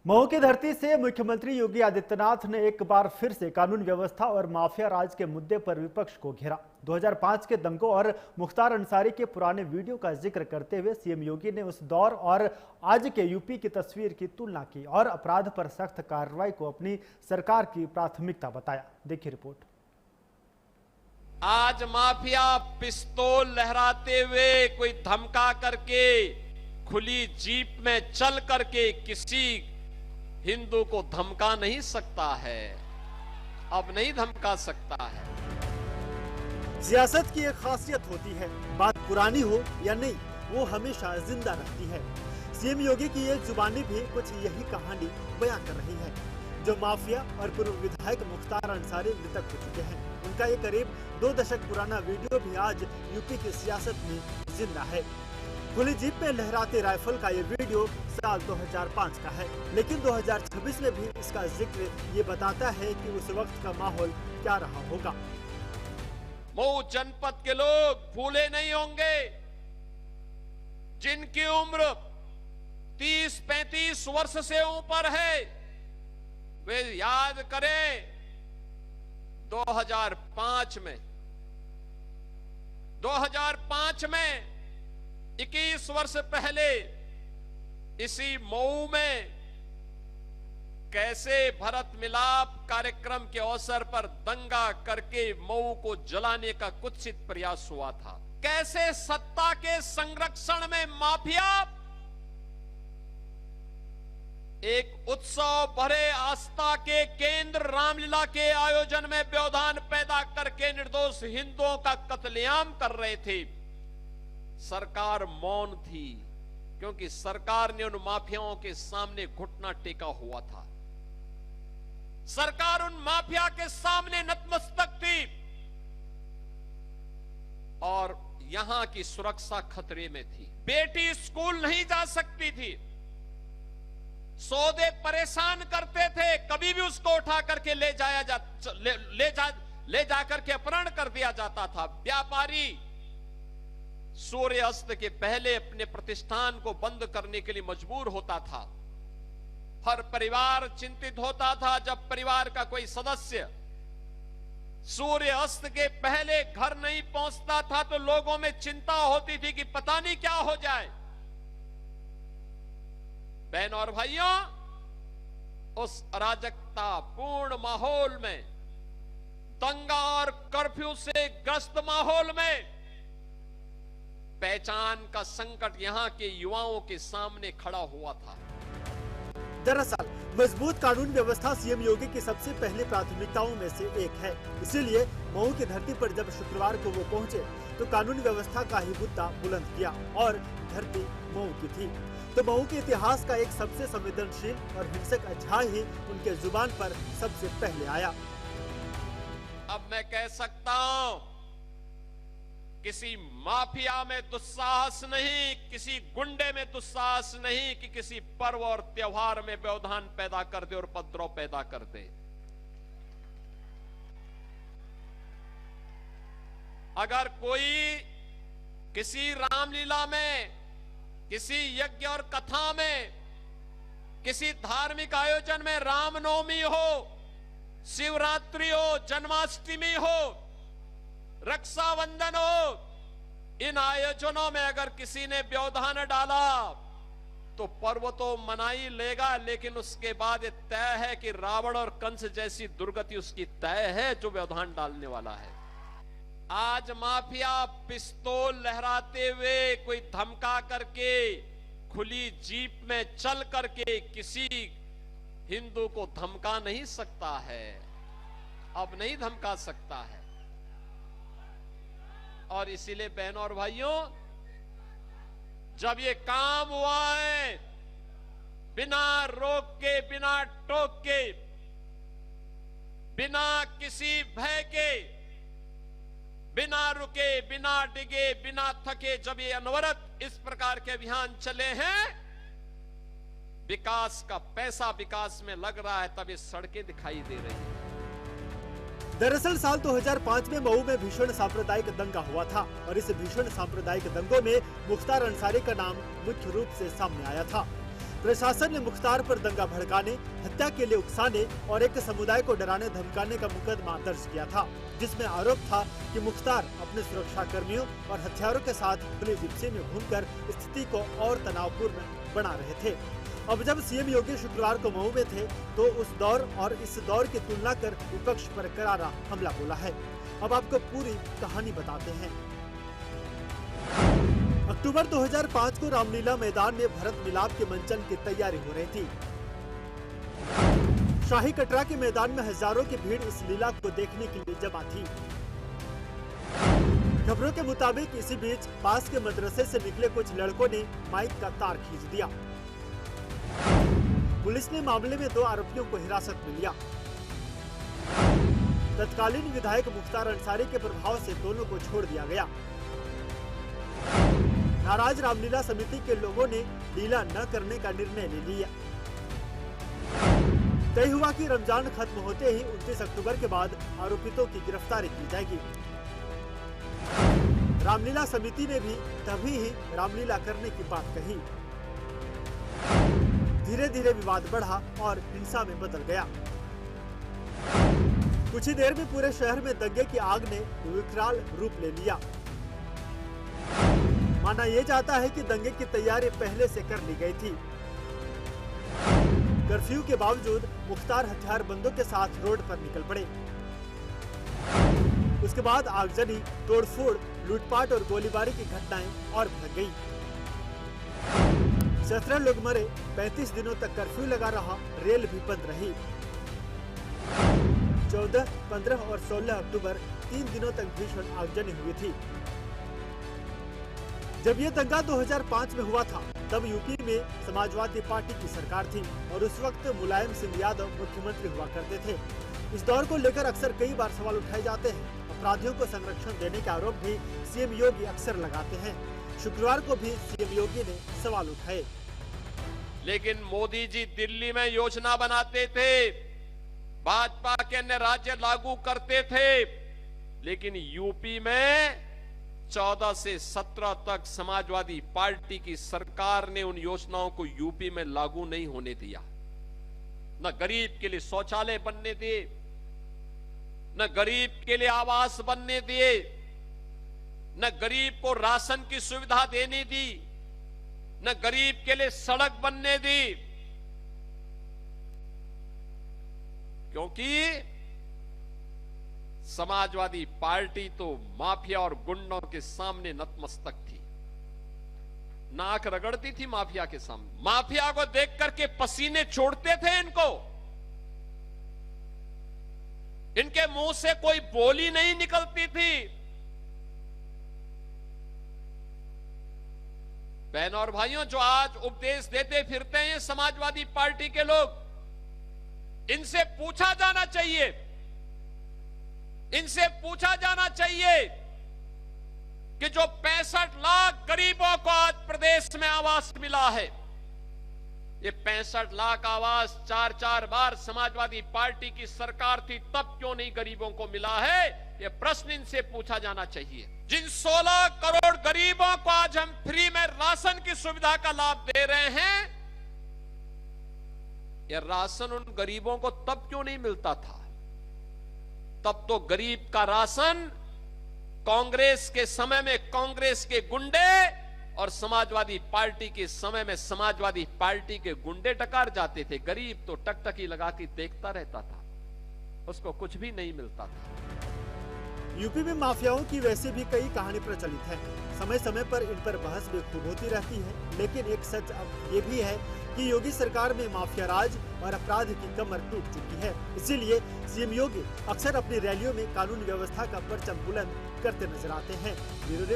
मऊ की धरती से मुख्यमंत्री योगी आदित्यनाथ ने एक बार फिर से कानून व्यवस्था और माफिया राज के मुद्दे पर विपक्ष को घेरा। 2005 के दंगों और मुख्तार अंसारी के पुराने वीडियो का जिक्र करते हुए सीएम योगी ने उस दौर और आज के यूपी की तस्वीर की तुलना की और अपराध पर सख्त कार्रवाई को अपनी सरकार की प्राथमिकता बताया। देखिए रिपोर्ट। आज माफिया पिस्तौल लहराते हुए कोई धमका करके खुली जीप में चल करके किसी हिंदू को धमका नहीं सकता है, अब नहीं धमका सकता है। सियासत की एक खासियत होती है, बात पुरानी हो या नहीं वो हमेशा जिंदा रहती है। सीएम योगी की एक जुबानी भी कुछ यही कहानी बयां कर रही है। जो माफिया और पूर्व विधायक मुख्तार अंसारी मृतक हो चुके हैं, उनका एक करीब 2 दशक पुराना वीडियो भी आज यूपी की सियासत में जिंदा है। खुली जीप में लहराते राइफल का ये वीडियो साल 2005 का है, लेकिन 2026 में भी इसका जिक्र ये बताता है कि उस वक्त का माहौल क्या रहा होगा। मऊ जनपद के लोग भूले नहीं होंगे जिनकी उम्र 30-35 वर्ष से ऊपर है, वे याद करें 2005 में 21 वर्ष पहले इसी मऊ में कैसे भरत मिलाप कार्यक्रम के अवसर पर दंगा करके मऊ को जलाने का कुत्सित प्रयास हुआ था। कैसे सत्ता के संरक्षण में माफिया एक उत्सव भरे आस्था के केंद्र रामलीला के आयोजन में व्यवधान पैदा करके निर्दोष हिंदुओं का कत्लेआम कर रहे थे। सरकार मौन थी क्योंकि सरकार ने उन माफियाओं के सामने घुटना टेका हुआ था। सरकार उन माफिया के सामने नतमस्तक थी और यहां की सुरक्षा खतरे में थी। बेटी स्कूल नहीं जा सकती थी, सौदे परेशान करते थे, कभी भी उसको उठा करके ले जा करके अपहरण कर दिया जाता था। व्यापारी सूर्य अस्त के पहले अपने प्रतिष्ठान को बंद करने के लिए मजबूर होता था। हर परिवार चिंतित होता था जब परिवार का कोई सदस्य सूर्य अस्त के पहले घर नहीं पहुंचता था तो लोगों में चिंता होती थी कि पता नहीं क्या हो जाए। बहनों और भाइयों, उस अराजकता पूर्ण माहौल में, दंगा और कर्फ्यू से ग्रस्त माहौल में पहचान का संकट यहां के युवाओं के सामने खड़ा हुआ था। दरअसल मजबूत कानून व्यवस्था सीएम योगी की सबसे पहली प्राथमिकताओं में से एक है। इसीलिए मऊ की धरती पर जब शुक्रवार को वो पहुंचे तो कानून व्यवस्था का ही मुद्दा बुलंद किया और धरती मऊ की थी। तो मऊ के इतिहास का एक सबसे संवेदनशील और हिंसक अध्याय ही उनके जुबान पर सबसे पहले आया। अब मैं कह सकता हूं, किसी माफिया में दुस्साहस नहीं, किसी गुंडे में दुस्साहस नहीं कि किसी पर्व और त्योहार में व्यवधान पैदा कर दे और उपद्रव पैदा कर दे। अगर कोई किसी रामलीला में, किसी यज्ञ और कथा में, किसी धार्मिक आयोजन में, रामनवमी हो, शिवरात्रि हो, जन्माष्टमी हो, रक्षाबंधन हो, इन आयोजनों में अगर किसी ने व्यवधान डाला तो पर्व तो मना ही लेगा, लेकिन उसके बाद ये तय है कि रावण और कंस जैसी दुर्गति उसकी तय है जो व्यवधान डालने वाला है। आज माफिया पिस्तौल लहराते हुए कोई धमका करके खुली जीप में चल करके किसी हिंदू को धमका नहीं सकता है, अब नहीं धमका सकता है। और इसीलिए बहनों और भाइयों, जब ये काम हुआ है बिना रोक के, बिना टोक के, बिना किसी भय के, बिना रुके, बिना डिगे, बिना थके, जब ये अनवरत इस प्रकार के अभियान चले हैं, विकास का पैसा विकास में लग रहा है, तब ये सड़कें दिखाई दे रही हैं। दरअसल साल 2005 में मऊ में भीषण सांप्रदायिक दंगा हुआ था और इस भीषण सांप्रदायिक दंगों में मुख्तार अंसारी का नाम मुख्य रूप से सामने आया था। प्रशासन ने मुख्तार पर दंगा भड़काने, हत्या के लिए उकसाने और एक समुदाय को डराने धमकाने का मुकदमा दर्ज किया था, जिसमें आरोप था कि मुख्तार अपने सुरक्षा कर्मियों और हथियारों के साथ खुली जिप्सी में घूमकर स्थिति को और तनावपूर्ण बना रहे थे। अब जब सीएम योगी शुक्रवार को मऊ में थे तो उस दौर और इस दौर की तुलना कर विपक्ष पर करारा हमला बोला है। अब आपको पूरी कहानी बताते हैं। अक्टूबर 2005 को रामलीला मैदान में भरत मिलाप के मंचन की तैयारी हो रही थी। शाही कटरा के मैदान में हजारों की भीड़ इस लीला को देखने के लिए जमा थी। खबरों के मुताबिक इसी बीच पास के मदरसे से निकले कुछ लड़कों ने माइक का तार खींच दिया। पुलिस ने मामले में 2 आरोपियों को हिरासत में लिया। तत्कालीन विधायक मुख्तार अंसारी के प्रभाव से दोनों को छोड़ दिया गया। नाराज रामलीला समिति के लोगों ने लीला न करने का निर्णय ले लिया। तय हुआ कि रमजान खत्म होते ही 29 अक्टूबर के बाद आरोपितों की गिरफ्तारी की जाएगी। रामलीला समिति ने भी तभी ही रामलीला करने की बात कही। धीरे धीरे विवाद बढ़ा और हिंसा में बदल गया। कुछ ही देर में पूरे शहर में दंगे की आग ने विकराल रूप ले लिया। माना यह जाता है कि दंगे की तैयारी पहले से कर ली गई थी। कर्फ्यू के बावजूद मुख्तार हथियारबंदों के साथ रोड पर निकल पड़े। उसके बाद आगजनी, तोड़फोड़, लूटपाट और गोलीबारी की घटनाएं और भड़क गई। 17 लोग मरे। 35 दिनों तक कर्फ्यू लगा रहा, रेल भी बंद रही। 14, 15 और 16 अक्टूबर 3 दिनों तक भीषण आगजनी हुई थी। जब ये दंगा 2005 में हुआ था तब यूपी में समाजवादी पार्टी की सरकार थी और उस वक्त मुलायम सिंह यादव मुख्यमंत्री हुआ करते थे। इस दौर को लेकर अक्सर कई बार सवाल उठाए जाते हैं। अपराधियों को संरक्षण देने के आरोप भी सीएम योगी अक्सर लगाते हैं। शुक्रवार को भी सीएम योगी ने सवाल उठाए। लेकिन मोदी जी दिल्ली में योजना बनाते थे, भाजपा के अन्य राज्य लागू करते थे, लेकिन यूपी में 14 से 17 तक समाजवादी पार्टी की सरकार ने उन योजनाओं को यूपी में लागू नहीं होने दिया। न गरीब के लिए शौचालय बनने दिए, न गरीब के लिए आवास बनने दिए, न गरीब को राशन की सुविधा देने दी, न गरीब के लिए सड़क बनने दी। क्योंकि समाजवादी पार्टी तो माफिया और गुंडों के सामने नतमस्तक थी, नाक रगड़ती थी माफिया के सामने। माफिया को देख करके पसीने छोड़ते थे इनको। इनके मुंह से कोई बोली नहीं निकलती थी। बहनों और भाइयों, जो आज उपदेश देते फिरते हैं समाजवादी पार्टी के लोग, इनसे पूछा जाना चाहिए, इनसे पूछा जाना चाहिए कि जो 65 लाख गरीबों को आज प्रदेश में आवास मिला है, ये 65 लाख आवास 4-4 बार समाजवादी पार्टी की सरकार थी तब क्यों नहीं गरीबों को मिला है? ये प्रश्न इनसे पूछा जाना चाहिए। जिन 16 करोड़ गरीबों को आज हम फ्री में राशन की सुविधा का लाभ दे रहे हैं, ये राशन उन गरीबों को तब क्यों नहीं मिलता था? तब तो गरीब का राशन कांग्रेस के समय में कांग्रेस के गुंडे और समाजवादी पार्टी के समय में समाजवादी पार्टी के गुंडे टकार जाते थे। गरीब तो टकटकी लगा के देखता रहता था, उसको कुछ भी नहीं मिलता था। यूपी में माफियाओं की वैसे भी कई कहानी प्रचलित है। समय समय पर इन पर बहस भी खूब होती रहती है, लेकिन एक सच अब ये भी है कि योगी सरकार में माफिया राज और अपराध की कमर टूट चुकी है। इसीलिए सीएम योगी अक्सर अपनी रैलियों में कानून व्यवस्था का परचम बुलंद करते नजर आते हैं। ब्यूरो